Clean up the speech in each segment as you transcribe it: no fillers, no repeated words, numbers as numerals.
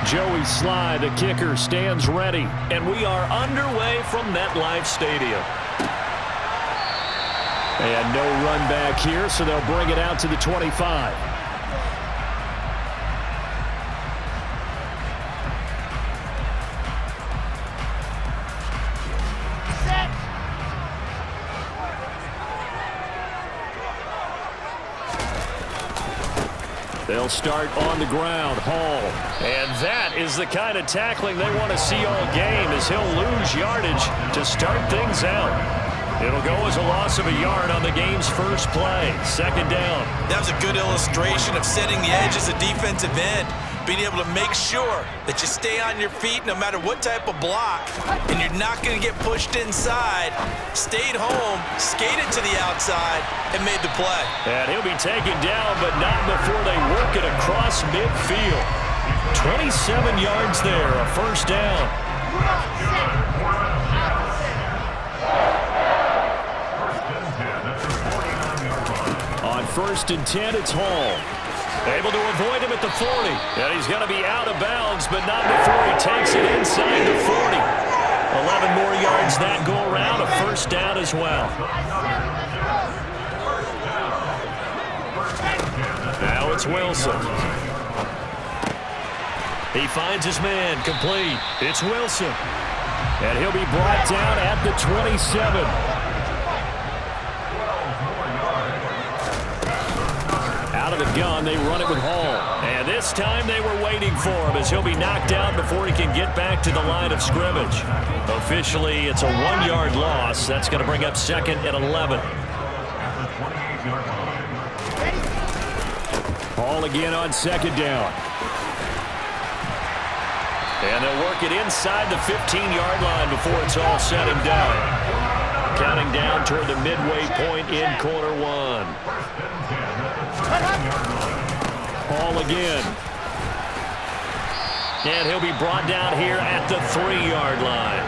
Joey Sly, the kicker, stands ready. And we are underway from MetLife Stadium. And no run back here, so they'll bring it out to the 25. They'll start on the ground. Hall. And that is the kind of tackling they want to see all game, as he'll lose yardage to start things out. It'll go as a loss of a yard on the game's first play. Second down. That was a good illustration of setting the edge as a defensive end. Being able to make sure that you stay on your feet no matter what type of block, and you're not going to get pushed inside. Stayed home, skated to the outside, and made the play. And he'll be taken down, but not before they work it across midfield. 27 yards there, a first down. On 1st and 10, it's Hall. Able to avoid him at the 40. And he's going to be out of bounds, but not before he takes it inside the 40. 11 more yards that go around, a first down as well. Now it's Wilson. He finds his man, complete. It's Wilson. And he'll be brought down at the 27. Out of the gun, they run it with Hall. And this time they were waiting for him, as he'll be knocked down before he can get back to the line of scrimmage. Officially, it's a 1-yard loss. That's going to bring up 2nd and 11. Hall again on 2nd down. And they'll work it inside the 15-yard line before it's all said and done. Counting down toward the midway point in quarter one. Hall again. And he'll be brought down here at the 3-yard line.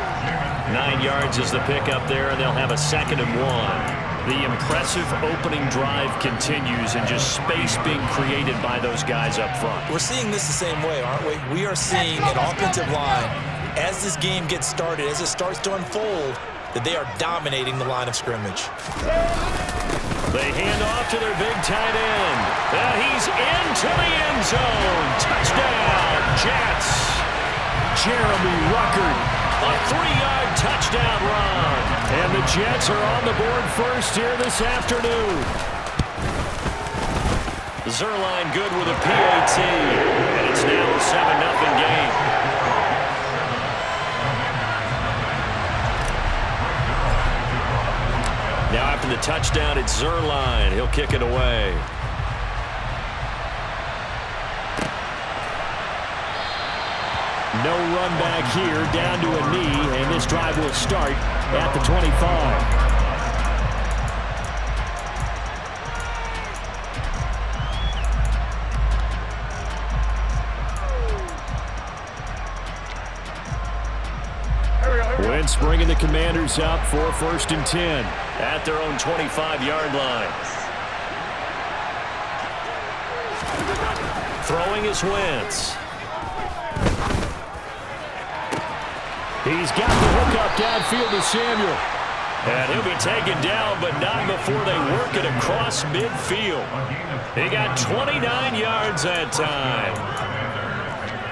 9 yards is the pickup there, and they'll have a 2nd and 1. The impressive opening drive continues, and just space being created by those guys up front. We're seeing this the same way, aren't we? We are seeing an offensive line, as this game gets started, as it starts to unfold, that they are dominating the line of scrimmage. They hand off to their big tight end. And he's into the end zone. Touchdown, Jets. Jeremy Ruckert, a 3-yard touchdown run. And the Jets are on the board first here this afternoon. Zerline good with a PAT. And it's now a 7-0 game. Now after the touchdown, it's Zerline. He'll kick it away. No run back here, down to a knee, and this drive will start at the 25. Wentz bringing the Commanders up for 1st and 10 at their own 25-yard line. Throwing is Wentz. He's got the hook up downfield to Samuel. And he'll be taken down, but not before they work it across midfield. He got 29 yards that time.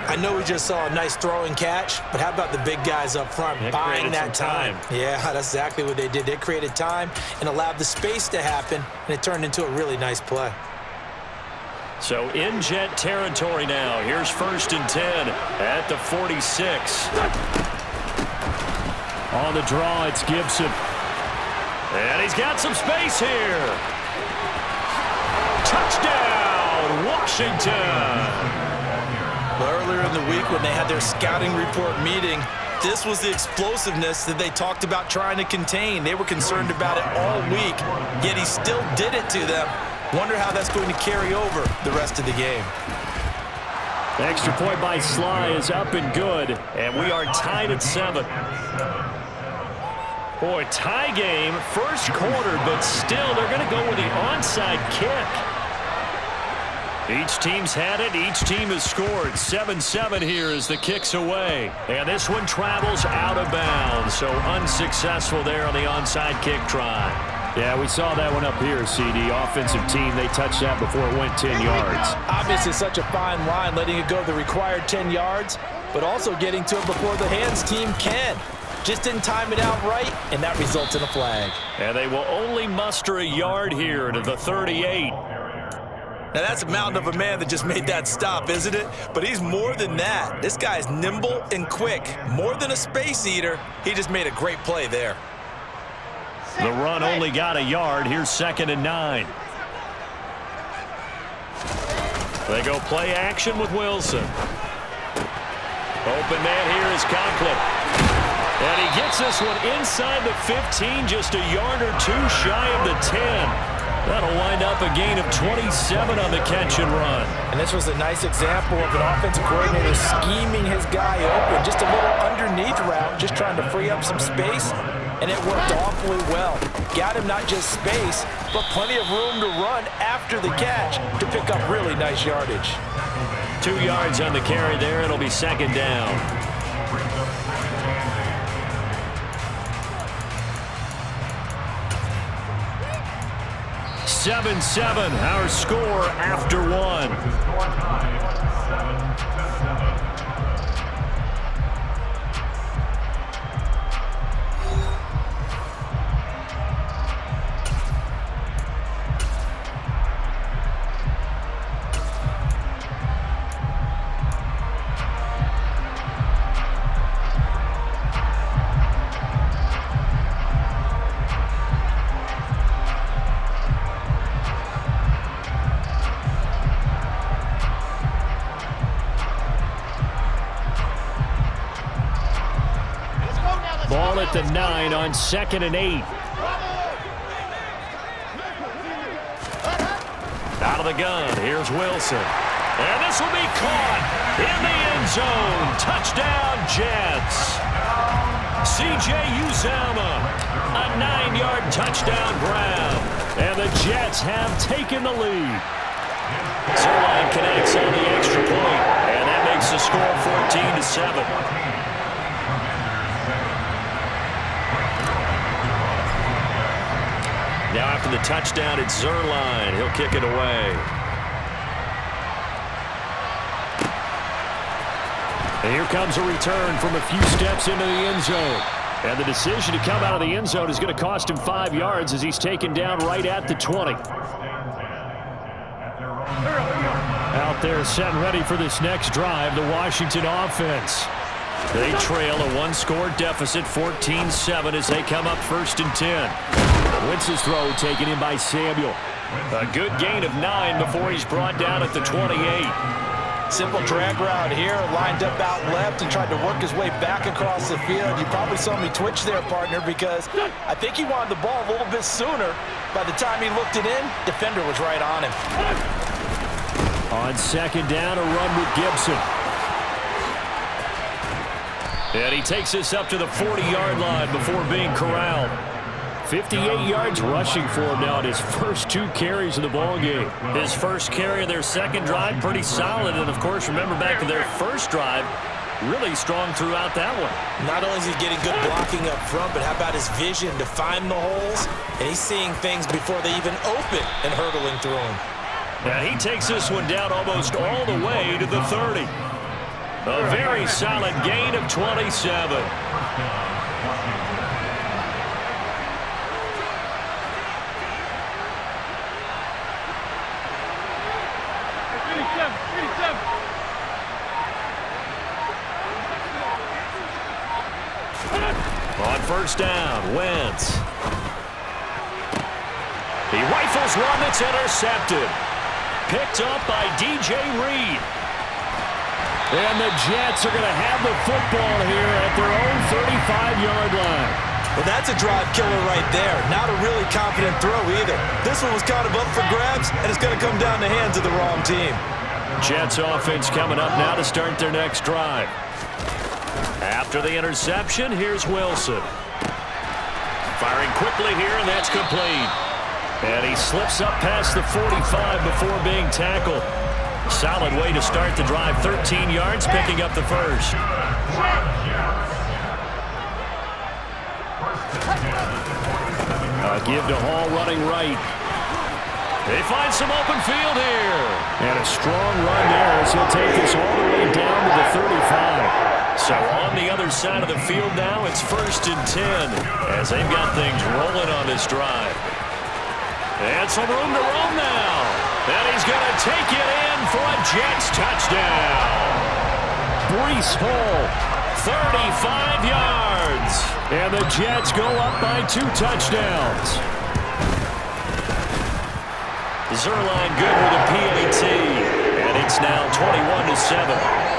I know we just saw a nice throwing catch, but how about the big guys up front buying that time? Yeah, that's exactly what they did. They created time and allowed the space to happen, and it turned into a really nice play. So in Jet territory now. Here's 1st and 10 at the 46. On the draw, it's Gibson. And he's got some space here. Touchdown, Washington. Earlier in the week when they had their scouting report meeting, this was the explosiveness that they talked about trying to contain. They were concerned about it all week, yet he still did it to them. Wonder how that's going to carry over the rest of the game. The extra point by Sly is up and good, and we are tied at 7. Boy, tie game, first quarter, but still they're going to go with the onside kick. Each team's had it. Each team has scored. 7-7 here as the kick's away. And this one travels out of bounds. So unsuccessful there on the onside kick try. Yeah, we saw that one up here, CD. Offensive team, they touched that before it went 10 yards. Obviously such a fine line, letting it go the required 10 yards, but also getting to it before the hands team can. Just didn't time it out right, and that results in a flag. And they will only muster a yard here to the 38. Now, that's a mountain of a man that just made that stop, isn't it? But he's more than that. This guy's nimble and quick. More than a space eater, he just made a great play there. The run only got a yard. Here's 2nd and 9. They go play action with Wilson. Open man here is Conklin. And he gets this one inside the 15, just a yard or two shy of the 10. That'll wind up a gain of 27 on the catch and run. And this was a nice example of an offensive coordinator scheming his guy open. Just a little underneath route, just trying to free up some space, and it worked awfully well. Got him not just space, but plenty of room to run after the catch to pick up really nice yardage. 2 yards on the carry there. It'll be 2nd down. (7-7) our score after one. Ball at the 9 on 2nd and 8. Out of the gun, here's Wilson. And this will be caught in the end zone. Touchdown, Jets. C.J. Uzomah, a 9-yard touchdown grab. And the Jets have taken the lead. Zerline connects on the extra point. And that makes the score 14-7. Now after the touchdown, it's Zerline. He'll kick it away. And here comes a return from a few steps into the end zone. And the decision to come out of the end zone is going to cost him 5 yards as he's taken down right at the 20. Out there set and ready for this next drive, the Washington offense. They trail a one-score deficit, 14-7, as they come up 1st and 10. Wentz's throw taken in by Samuel. A good gain of 9 before he's brought down at the 28. Simple drag route here, lined up out left and tried to work his way back across the field. You probably saw me twitch there, partner, because I think he wanted the ball a little bit sooner. By the time he looked it in, defender was right on him. On 2nd down, a run with Gibson. And he takes this up to the 40-yard line before being corralled. 58 yards rushing for him now in his first 2 carries of the ballgame. His first carry of their second drive, pretty solid. And, of course, remember back to their first drive, really strong throughout that one. Not only is he getting good blocking up front, but how about his vision to find the holes? And he's seeing things before they even open and hurdling through them. And he takes this one down almost all the way to the 30. A very solid gain of 27. On 1st down, Wentz. He rifles one that's intercepted. Picked up by DJ Reed. And the Jets are going to have the football here at their own 35-yard line. Well, that's a drive killer right there. Not a really confident throw either. This one was kind of up for grabs, and it's going to come down the hands of the wrong team. Jets offense coming up now to start their next drive. After the interception, here's Wilson. Firing quickly here, and that's complete. And he slips up past the 45 before being tackled. Solid way to start the drive. 13 yards, picking up the first. Give to Hall running right. They find some open field here. And a strong run there as he'll take this all the way down to the 35. So on the other side of the field now, it's 1st and 10 as they've got things rolling on this drive. And some room to roam now. And he's going to take it in for a Jets touchdown. Breece Hall, 35 yards. And the Jets go up by 2 touchdowns. Zerline good with a PAT. And it's now 21-7.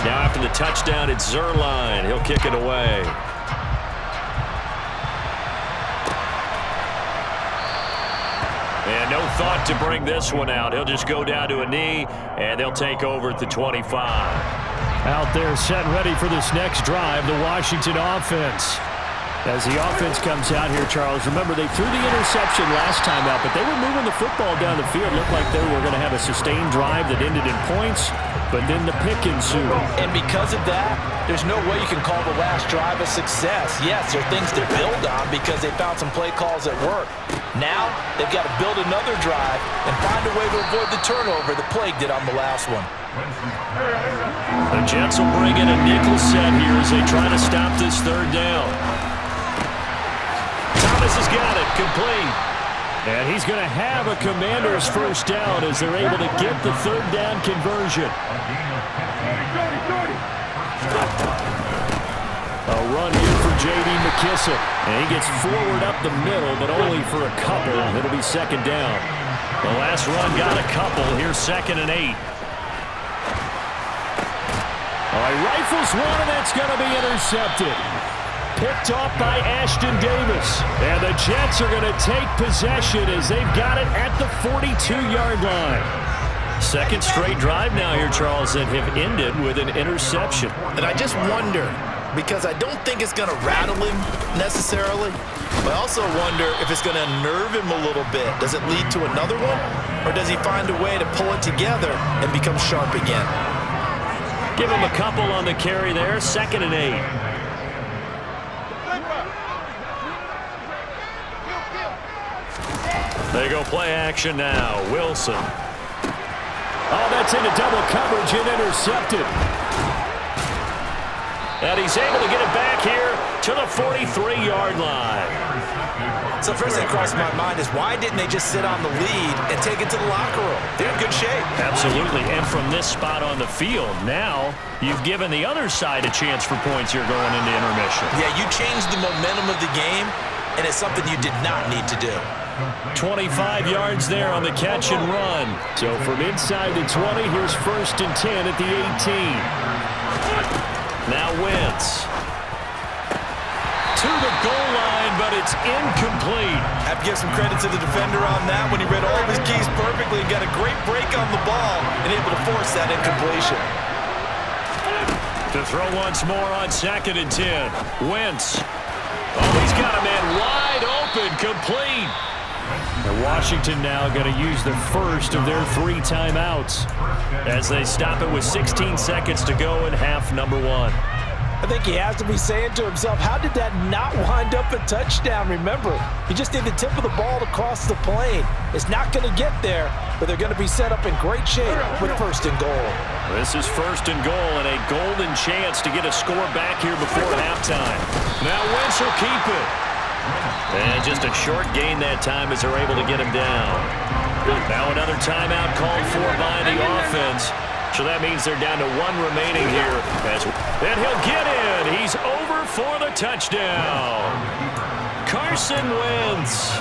Now after the touchdown, it's Zerline. He'll kick it away. And no thought to bring this one out. He'll just go down to a knee, and they'll take over at the 25. Out there set ready for this next drive, the Washington offense. As the offense comes out here, Charles, remember they threw the interception last time out, but they were moving the football down the field. Looked like they were going to have a sustained drive that ended in points, but then the pick ensued. And because of that, there's no way you can call the last drive a success. Yes, there are things to build on because they found some play calls that work. Now, they've got to build another drive and find a way to avoid the turnover that plagued it on the last one. The Jets will bring in a nickel set here as they try to stop this 3rd down. Thomas has got it, complete. And he's going to have a Commander's 1st down as they're able to get the 3rd down conversion. A run here for J.D. McKissick. And he gets forward up the middle, but only for a couple. It'll be 2nd down. The last run got a couple. Here's 2nd and 8. He rifles one, and that's going to be intercepted. Picked off by Ashton Davis. And the Jets are going to take possession as they've got it at the 42-yard line. 2nd straight drive now here, Charles, that have ended with an interception. And I just wonder, because I don't think it's going to rattle him necessarily, but I also wonder if it's going to unnerve him a little bit. Does it lead to another one? Or does he find a way to pull it together and become sharp again? Give him a couple on the carry there. 2nd and 8. They go play action now. Wilson. Oh, that's into double coverage and intercepted. And he's able to get it back here to the 43-yard line. So first thing crossed my mind is why didn't they just sit on the lead and take it to the locker room? They're in good shape. Absolutely. And from this spot on the field, now you've given the other side a chance for points here going into intermission. Yeah, you changed the momentum of the game, and it's something you did not need to do. 25 yards there on the catch and run. So from inside the 20, here's 1st and 10 at the 18. Now Wentz. To the goal line, but it's incomplete. I have to give some credit to the defender on that when he read all of his keys perfectly and got a great break on the ball and able to force that incompletion. To throw once more on 2nd and 10. Wentz. Oh, he's got a man wide open, complete. And Washington now going to use the first of their 3 timeouts as they stop it with 16 seconds to go in half number 1. I think he has to be saying to himself, how did that not wind up a touchdown? Remember, you just need the tip of the ball to cross the plane. It's not going to get there, but they're going to be set up in great shape with 1st and goal. This is 1st and goal and a golden chance to get a score back here before halftime. Now Wentz will keep it. And just a short gain that time as they're able to get him down. Now another timeout called for by the offense. So that means they're down to 1 remaining here. And he'll get in. He's over for the touchdown. Carson Wentz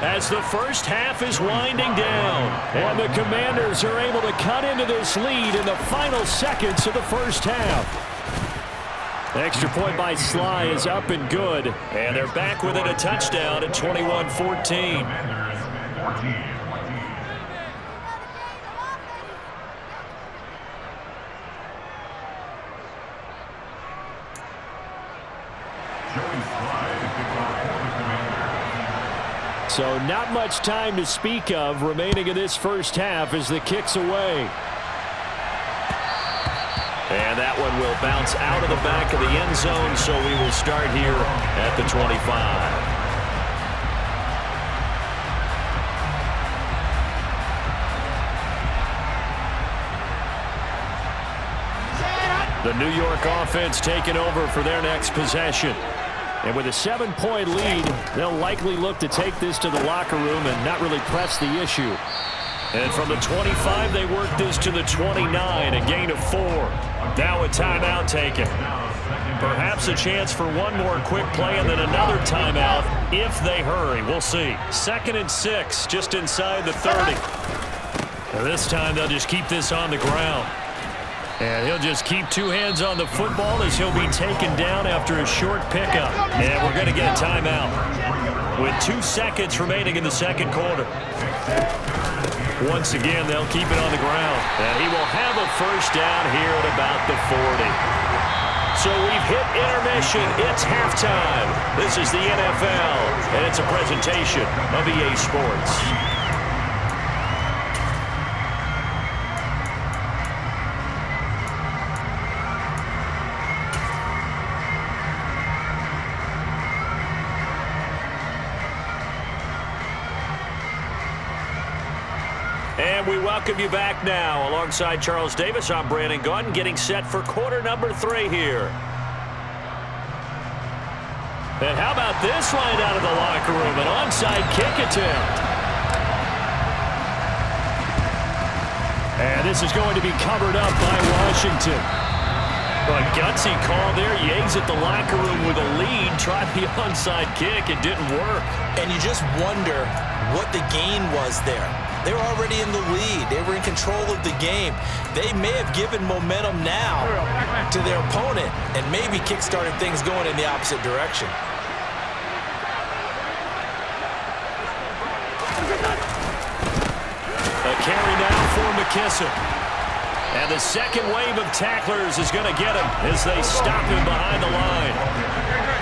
as the first half is winding down. And the Commanders are able to cut into this lead in the final seconds of the first half. The extra point by Sly is up and good. And they're back within a touchdown at 21-14. So not much time to speak of remaining in this first half as the kick's away. And that one will bounce out of the back of the end zone, so we will start here at the 25. The New York offense taking over for their next possession. And with a 7-point lead, they'll likely look to take this to the locker room and not really press the issue. And from the 25, they work this to the 29, a gain of 4. Now a timeout taken. Perhaps a chance for one more quick play and then another timeout if they hurry. We'll see. 2nd and 6, just inside the 30. And this time they'll just keep this on the ground. And he'll just keep 2 hands on the football as he'll be taken down after a short pickup. And we're going to get a timeout with 2 seconds remaining in the second quarter. Once again, they'll keep it on the ground. And he will have a first down here at about the 40. So we've hit intermission. It's halftime. This is the NFL, and it's a presentation of EA Sports. And we welcome you back now. Alongside Charles Davis, I'm Brandon Gaudin, getting set for quarter number 3 here. And how about this line out of the locker room? An onside kick attempt. And this is going to be covered up by Washington. A gutsy call there. Yates at the locker room with a lead. Tried the onside kick. It didn't work. And you just wonder what the gain was there. They were already in the lead. They were in control of the game. They may have given momentum now to their opponent and maybe kick-started things going in the opposite direction. A carry now for McKissick. And the second wave of tacklers is going to get him as they stop him behind the line.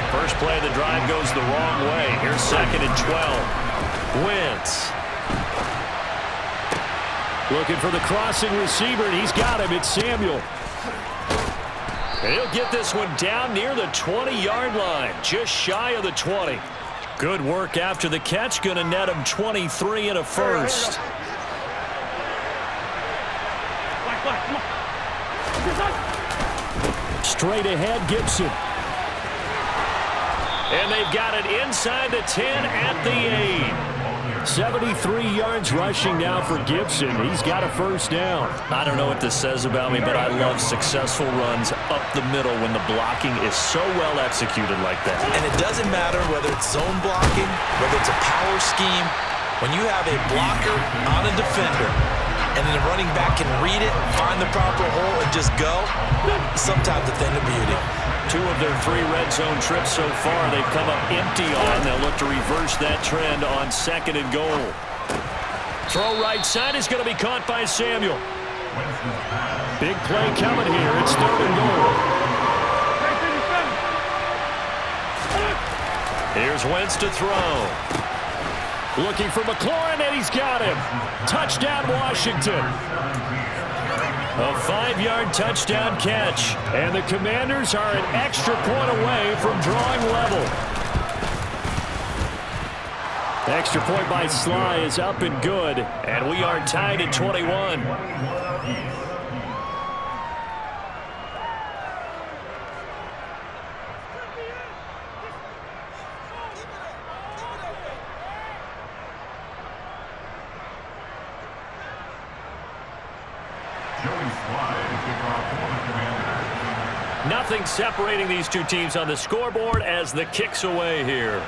First play of the drive goes the wrong way. Here's 2nd and 12. Wentz. Looking for the crossing receiver, and he's got him. It's Samuel. And he'll get this one down near the 20-yard line, just shy of the 20. Good work after the catch, going to net him 23 and a first. Straight ahead, Gibson. And they've got it inside the 10 at the 8. 73 yards rushing now for Gibson. He's got a first down. I don't know what this says about me, but I love successful runs up the middle when the blocking is so well executed like that. And it doesn't matter whether it's zone blocking, whether it's a power scheme. When you have a blocker on a defender and then the running back can read it, find the proper hole, and just go, sometimes a thing of beauty. 2 of their 3 red zone trips so far they've come up empty on. They'll look to reverse that trend on 2nd and goal. Throw right side is going to be caught by Samuel. Big play coming here. It's 3rd and goal. Here's Wentz to throw. Looking for McLaurin, and he's got him. Touchdown, Washington. A 5-yard touchdown catch. And the Commanders are an extra point away from drawing level. The extra point by Sly is up and good. And we are tied at 21. Nothing separating these 2 teams on the scoreboard as the kick's away here.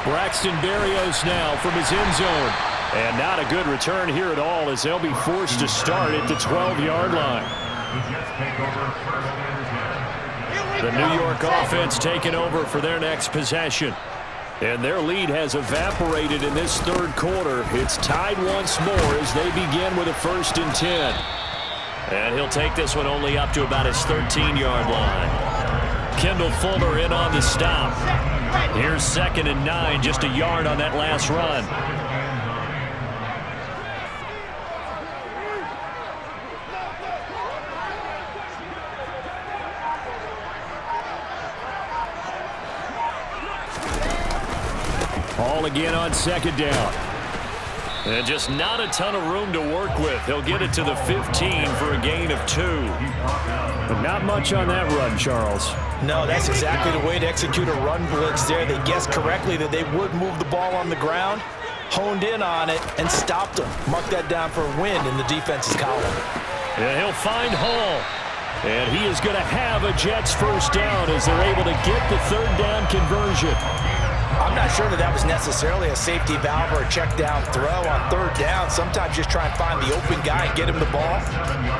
Braxton Berrios now from his end zone. And not a good return here at all as they'll be forced to start at the 12-yard line. The New York offense taking over for their next possession. And their lead has evaporated in this 3rd quarter. It's tied once more as they begin with a 1st and 10. And he'll take this one only up to about his 13-yard line. Kendall Fuller in on the stop. Here's 2nd and 9, just a yard on that last run. Ball again on 2nd down. And just not a ton of room to work with. He'll get it to the 15 for a gain of 2. But not much on that run, Charles. No, that's exactly the way to execute a run blitz there. They guessed correctly that they would move the ball on the ground, honed in on it, and stopped them. Mark that down for a win in the defense's column. And he'll find Hall. And he is going to have a Jets first down as they're able to get the 3rd down conversion. I'm not sure that was necessarily a safety valve or a check down throw on 3rd down. Sometimes just try and find the open guy and get him the ball.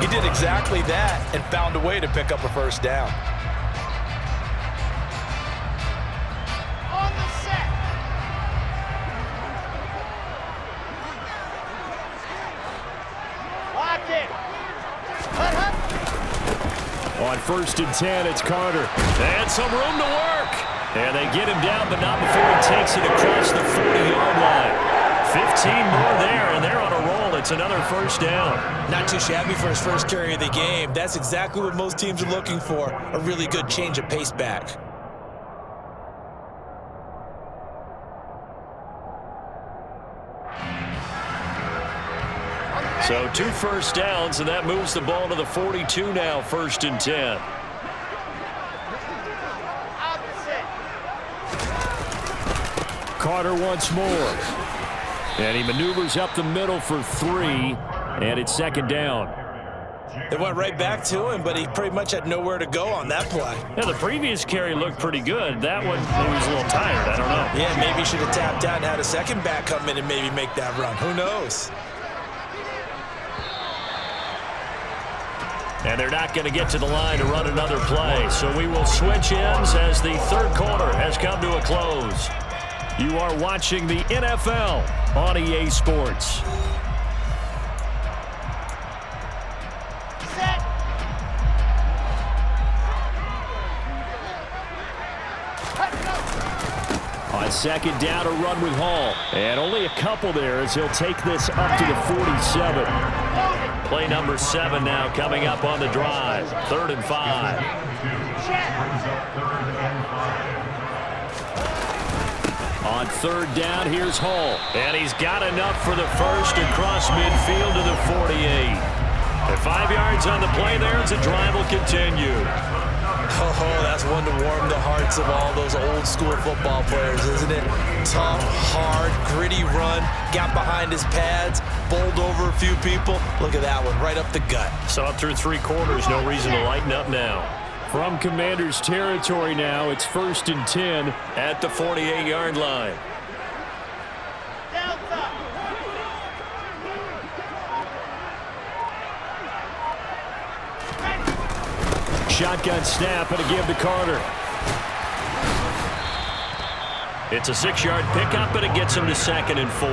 He did exactly that and found a way to pick up a first down. On the set. Lock it. On 1st and 10, it's Carter. And some room to work. And they get him down, but not before he takes it across the 40-yard line. 15 more there, and they're on a roll. It's another first down. Not too shabby for his first carry of the game. That's exactly what most teams are looking for, a really good change of pace back. So 2 first downs, and that moves the ball to the 42 now, 1st and 10. Carter once more. And he maneuvers up the middle for 3, and it's 2nd down. They went right back to him, but he pretty much had nowhere to go on that play. Yeah, the previous carry looked pretty good. That one, he was a little tired. I don't know. Yeah, maybe he should have tapped out and had a second back come in and maybe make that run. Who knows? And they're not going to get to the line to run another play. So we will switch ends as the 3rd quarter has come to a close. You are watching the NFL on EA Sports. Set. On 2nd down, a run with Hall. And only a couple there as he'll take this up to the 47. Play number 7 now coming up on the drive. 3rd and 5. On 3rd down, here's Hall. And he's got enough for the first across midfield to the 48. At 5 yards on the play there as the drive will continue. Oh, that's one to warm the hearts of all those old school football players, isn't it? Tough, hard, gritty run, got behind his pads, bowled over a few people. Look at that one, right up the gut. Saw it through 3 quarters, no reason to lighten up now. From Commander's territory now, it's 1st and 10 at the 48-yard line. Shotgun snap and a give to Carter. It's a 6-yard pickup, and it gets him to 2nd and 4.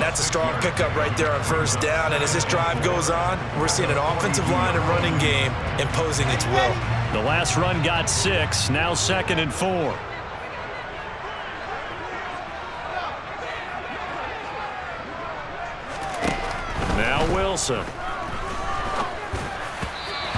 That's a strong pickup right there on 1st down, and as this drive goes on, we're seeing an offensive line and running game imposing its will. The last run got 6, now 2nd and 4. Now Wilson.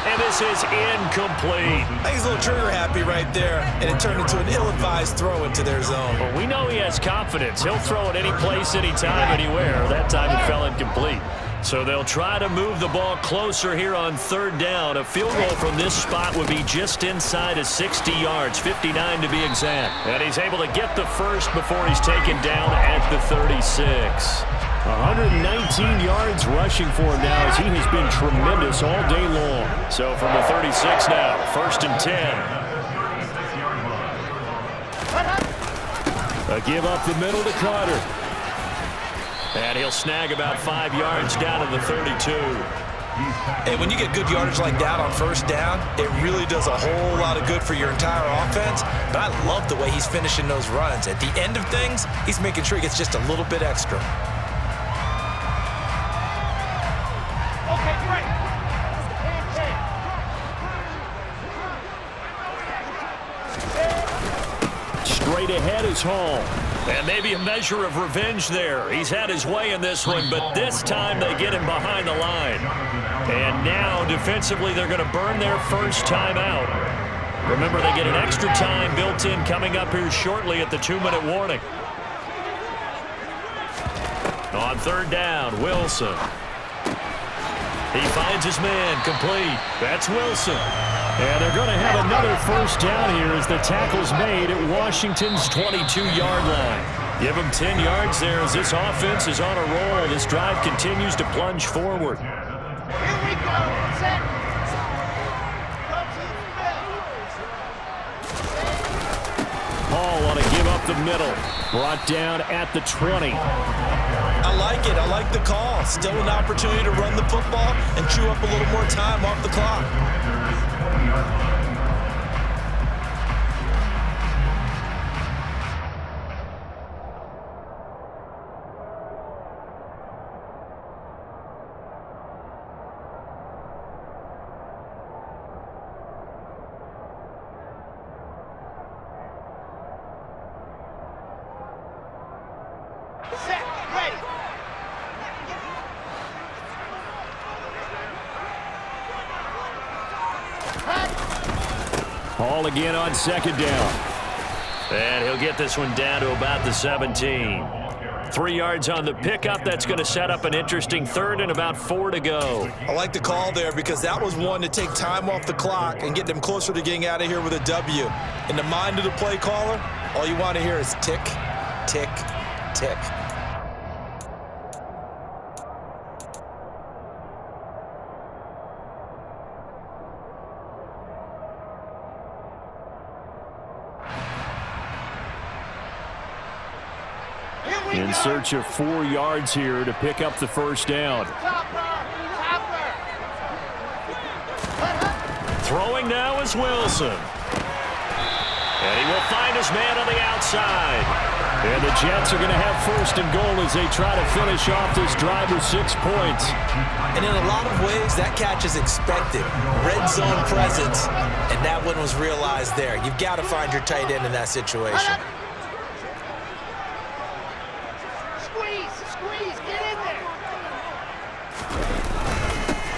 And this is incomplete. I think he's a little trigger happy right there, and it turned into an ill-advised throw into their zone. But we know he has confidence. He'll throw it any place, anytime, anywhere. That time it fell incomplete. So they'll try to move the ball closer here on 3rd down. A field goal from this spot would be just inside of 60 yards, 59 to be exact. And he's able to get the first before he's taken down at the 36. 119 yards rushing for him now as he has been tremendous all day long. So from the 36 now, 1st and 10. A give up the middle to Carter. And he'll snag about 5 yards down to the 32. And when you get good yardage like that on 1st down, it really does a whole lot of good for your entire offense. But I love the way he's finishing those runs. At the end of things, he's making sure he gets just a little bit extra. Okay, great. Straight ahead is Hall. And maybe a measure of revenge there. He's had his way in this one, but this time they get him behind the line. And now, defensively, they're going to burn their first time out. Remember, they get an extra time built in coming up here shortly at the 2-minute warning. On third down, Wilson. He finds his man, complete. That's Wilson. And they're going to have another first down here as the tackle's made at Washington's 22-yard line. Give him 10 yards there as this offense is on a roll. This drive continues to plunge forward. Here we go. Set. Hall on a give up the middle. Brought down at the 20. I like it. I like the call. Still an opportunity to run the football and chew up a little more time off the clock. Hall again on second down. And he'll get this one down to about the 17. 3 yards on the pickup. That's going to set up an interesting third and about 4 to go. I like the call there because that was one to take time off the clock and get them closer to getting out of here with a W. In the mind of the play caller, all you want to hear is tick, tick, tick. In search of 4 yards here to pick up the first down. Throwing now is Wilson. And he will find his man on the outside. And the Jets are going to have first and goal as they try to finish off this drive with 6 points. And in a lot of ways, that catch is expected. Red zone presence, and that one was realized there. You've got to find your tight end in that situation.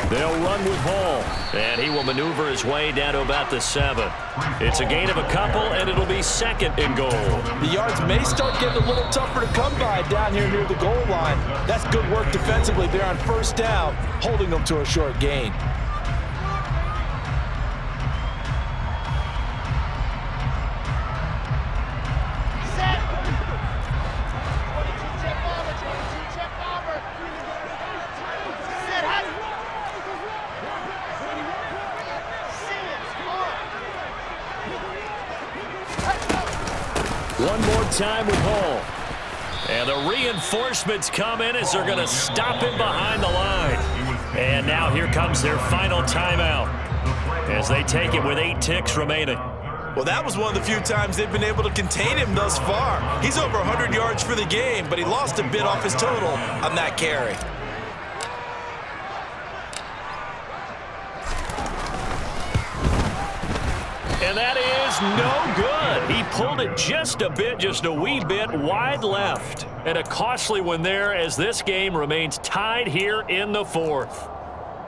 They'll run with Hall. And he will maneuver his way down to about the 7. It's a gain of a couple, and it'll be second and goal. The yards may start getting a little tougher to come by down here near the goal line. That's good work defensively there on first down, holding them to a short gain. One more time with Hall. And the reinforcements come in as they're going to stop him behind the line. And now here comes their final timeout as they take it with 8 ticks remaining. Well, that was one of the few times they've been able to contain him thus far. He's over 100 yards for the game, but he lost a bit off his total on that carry. And that is no good. He pulled it just a wee bit wide left. And a costly one there as this game remains tied here in the 4th.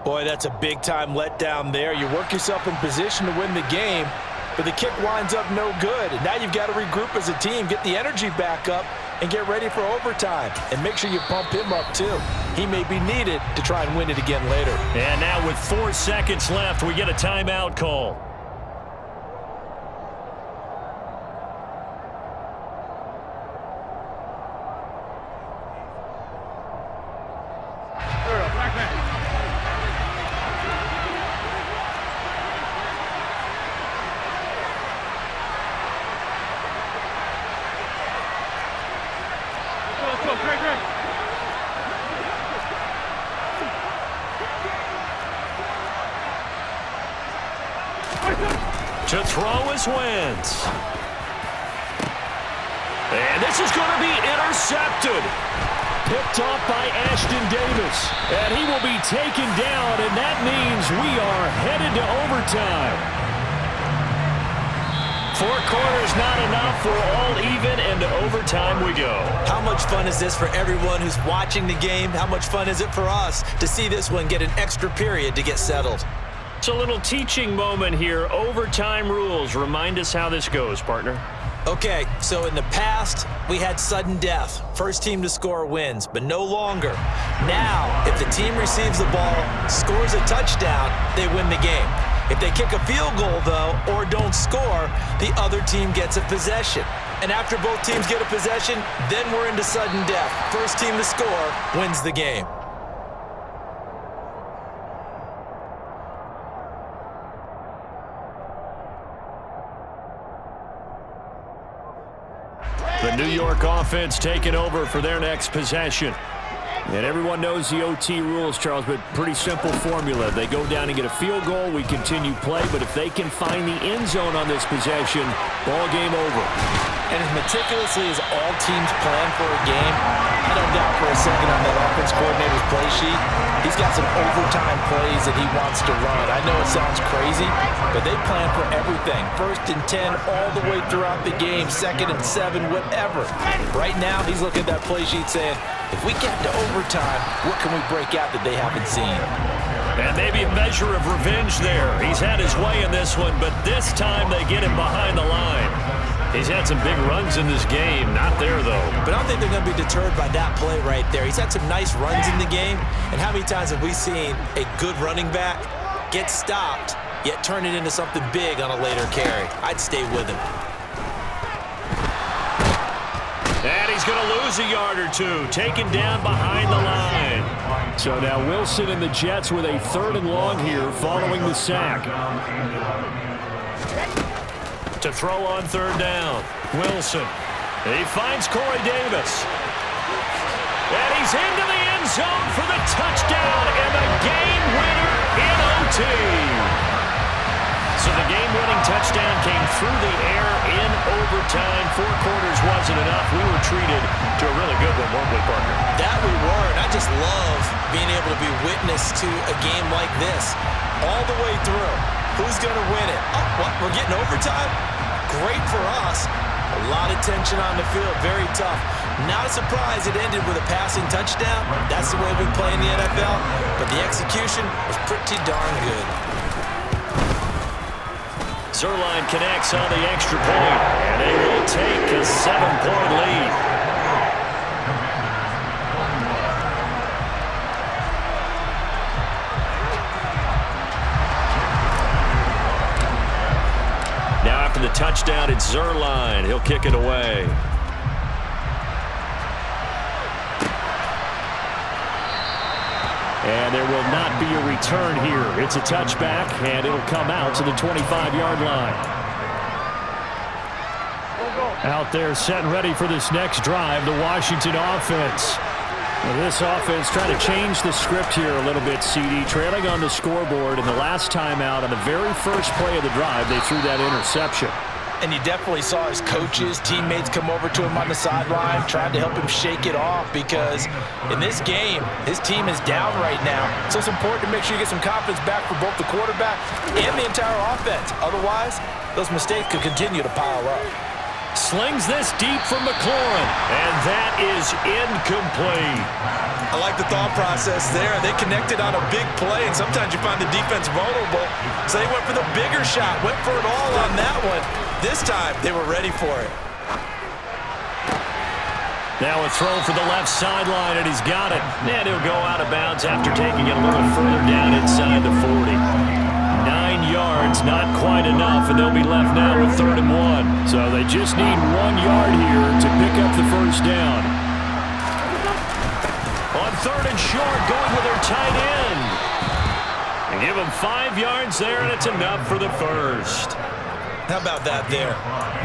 Boy, that's a big-time letdown there. You work yourself in position to win the game, but the kick winds up no good. And now you've got to regroup as a team, get the energy back up, and get ready for overtime. And make sure you pump him up, too. He may be needed to try and win it again later. And now with 4 seconds left, we get a timeout call. To throw is Wentz. And this is going to be intercepted. Picked off by Ashton Davis. And he will be taken down, and that means we are headed to overtime. 4 quarters not enough. We're all even, and to overtime we go. How much fun is this for everyone who's watching the game? How much fun is it for us to see this one get an extra period to get settled? It's a little teaching moment here. Overtime rules. Remind us how this goes, partner. Okay, so in the past, we had sudden death. First team to score wins, but no longer. Now, if the team receives the ball, scores a touchdown, they win the game. If they kick a field goal, though, or don't score, the other team gets a possession. And after both teams get a possession, then we're into sudden death. First team to score wins the game. The New York offense taking over for their next possession. And everyone knows the OT rules, Charles, but pretty simple formula. They go down and get a field goal, we continue play, but if they can find the end zone on this possession, ball game over. And as meticulously as all teams plan for a game, I don't doubt for a second on that offense coordinator's play sheet, he's got some overtime plays that he wants to run. I know it sounds crazy, but they plan for everything. 1st and 10 all the way throughout the game, 2nd and 7, whatever. Right now, he's looking at that play sheet saying, if we get to overtime, what can we break out that they haven't seen? And maybe a measure of revenge there. He's had his way in this one, but this time they get him behind the line. He's had some big runs in this game. Not there, though. But I don't think they're going to be deterred by that play right there. He's had some nice runs in the game. And how many times have we seen a good running back get stopped, yet turn it into something big on a later carry? I'd stay with him. And he's going to lose a yard or two. Taken down behind the line. So now Wilson and the Jets with a 3rd and long here following the sack. To throw on 3rd down. Wilson. He finds Corey Davis. And he's into the end zone for the touchdown and the game winner in OT. So the game-winning touchdown came through the air in overtime. 4 quarters wasn't enough. We were treated to a really good one, weren't we, partner? That we were, and I just love being able to be witness to a game like this all the way through. Who's going to win it? Oh, what? We're getting overtime? Great for us. A lot of tension on the field. Very tough. Not a surprise it ended with a passing touchdown. That's the way we play in the NFL. But the execution was pretty darn good. Zuerlein connects on the extra point, and they will take a 7-point lead. Now after the touchdown, it's Zuerlein. He'll kick it away. And there will not be a return here. It's a touchback, and it'll come out to the 25-yard line. Out there set and ready for this next drive, the Washington offense. Well, this offense trying to change the script here a little bit, CD. Trailing on the scoreboard, and the last time out on the very first play of the drive, they threw that interception. And you definitely saw his coaches, teammates come over to him on the sideline, trying to help him shake it off because in this game, his team is down right now. So it's important to make sure you get some confidence back for both the quarterback and the entire offense. Otherwise, those mistakes could continue to pile up. Slings this deep from McLaurin, and that is incomplete. I like the thought process there. They connected on a big play, and sometimes you find the defense vulnerable. So they went for the bigger shot, went for it all on that one. This time, they were ready for it. Now a throw for the left sideline, and he's got it. And he'll go out of bounds after taking it a little further down inside the 40. 9 yards, not quite enough, and they'll be left now with 3rd and 1. So they just need 1 yard here to pick up the first down. On 3rd and short, going with their tight end. And give them 5 yards there, and it's enough for the first. How about that there?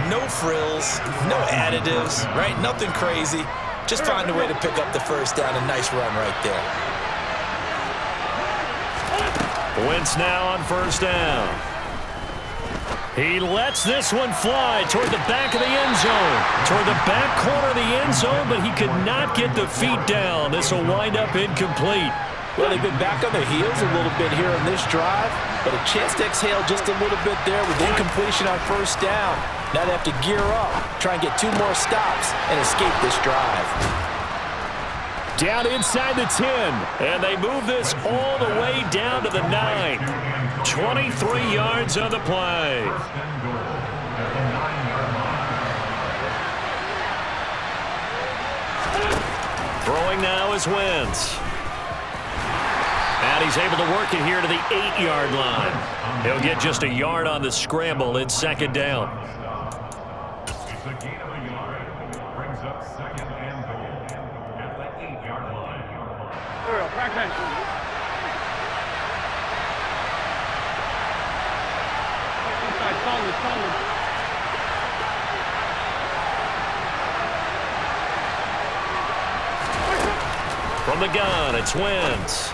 No frills, no additives, right? Nothing crazy. Just find a way to pick up the first down. A nice run right there. Wentz now on 1st down. He lets this one fly toward the back of the end zone. Toward the back corner of the end zone, but he could not get the feet down. This will wind up incomplete. Well, they've been back on their heels a little bit here on this drive, but a chance to exhale just a little bit there with incompletion on 1st down. Now they have to gear up, try and get 2 more stops, and escape this drive. Down inside the 10, and they move this all the way down to the 9. 23 yards on the play. Throwing now is Wentz. And he's able to work it here to the 8-yard line. He'll get just a yard on the scramble. It's second down. From the gun, it's Wentz.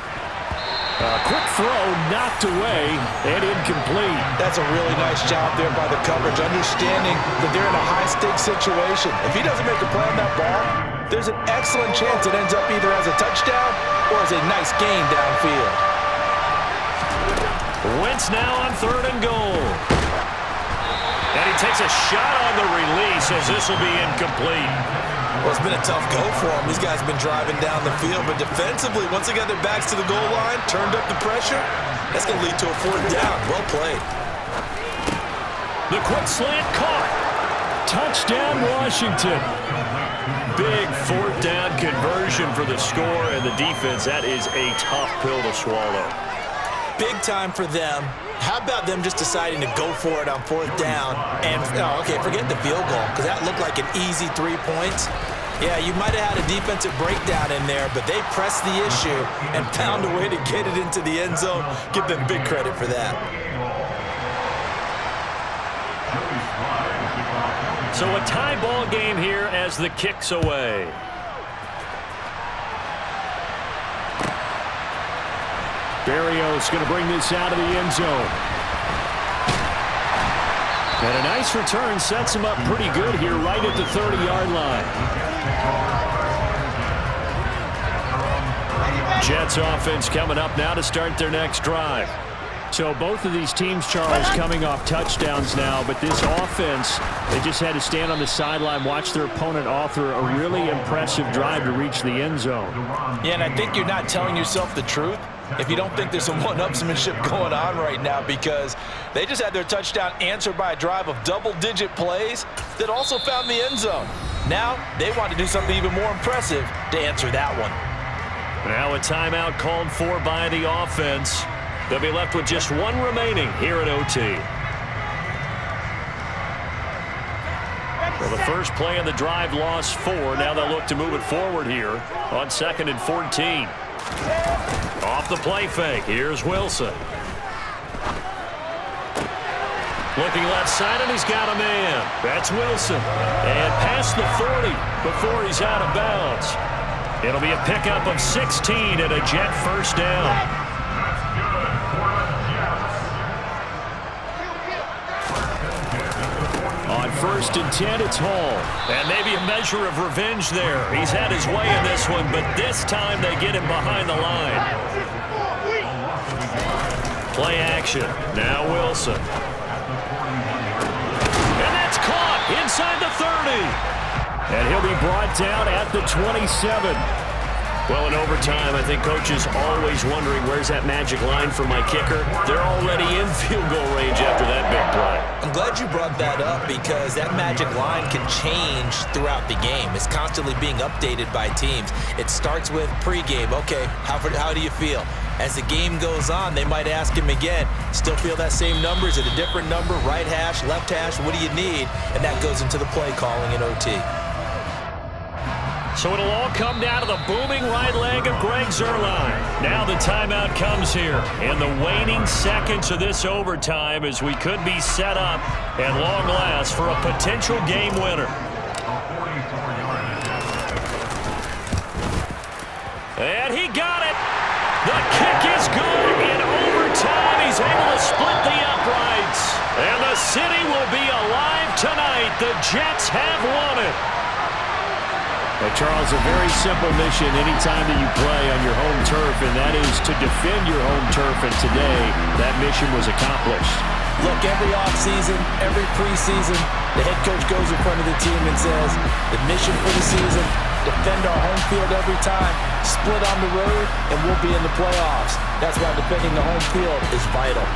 A quick throw knocked away and incomplete. That's a really nice job there by the coverage, understanding that they're in a high-stakes situation. If he doesn't make a play on that ball, there's an excellent chance it ends up either as a touchdown or as a nice gain downfield. Wentz now on 3rd and goal. And he takes a shot on the release as this will be incomplete. Well, it's been a tough go for them. These guys have been driving down the field, but defensively, once they got their backs to the goal line, turned up the pressure, that's going to lead to a 4th down. Well played. The quick slant caught. Touchdown, Washington. Big 4th down conversion for the score and the defense. That is a tough pill to swallow. Big time for them. How about them just deciding to go for it on 4th down and, okay, forget the field goal, because that looked like an easy 3 points. Yeah, you might have had a defensive breakdown in there, but they pressed the issue and found a way to get it into the end zone. Give them big credit for that. So a tie ball game here as the kick's away. Berrios going to bring this out of the end zone. And a nice return sets him up pretty good here right at the 30-yard line. Jets offense coming up now to start their next drive. So both of these teams, Charles, coming off touchdowns now, but this offense, they just had to stand on the sideline, watch their opponent author a really impressive drive to reach the end zone. Yeah, and I think you're not telling yourself the truth if you don't think there's some one-upsmanship going on right now, because they just had their touchdown answered by a drive of double-digit plays that also found the end zone. Now they want to do something even more impressive to answer that one. Now a timeout called for by the offense. They'll be left with just 1 remaining here at OT. Well, the first play of the drive lost 4. Now they'll look to move it forward here on 2nd and 14. Off the play fake. Here's Wilson. Looking left side, and he's got a man. That's Wilson. And past the 40 before he's out of bounds. It'll be a pickup of 16 and a Jet first down. On 1st and 10, it's Hall. And maybe a measure of revenge there. He's had his way in this one, but this time they get him behind the line. Play action. Now Wilson. And that's caught inside the 30. And he'll be brought down at the 27. Well, in overtime, I think coaches always wondering where's that magic line for my kicker. They're already in field goal range after that big play. I'm glad you brought that up, because that magic line can change throughout the game. It's constantly being updated by teams. It starts with pregame. Okay, how do you feel? As the game goes on, they might ask him again, still feel that same number? Is it a different number? Right hash, left hash, what do you need? And that goes into the play calling in OT. So it'll all come down to the booming right leg of Greg Zuerlein. Now the timeout comes here in the waning seconds of this overtime, as we could be set up at long last for a potential game winner. And he got it. The kick is good. In overtime, he's able to split the uprights. And the city will be alive tonight. The Jets have won it. Well, Charles, a very simple mission anytime that you play on your home turf, and that is to defend your home turf, and today that mission was accomplished. Look, every offseason, every preseason, the head coach goes in front of the team and says, the mission for the season, defend our home field every time, split on the road, and we'll be in the playoffs. That's why defending the home field is vital.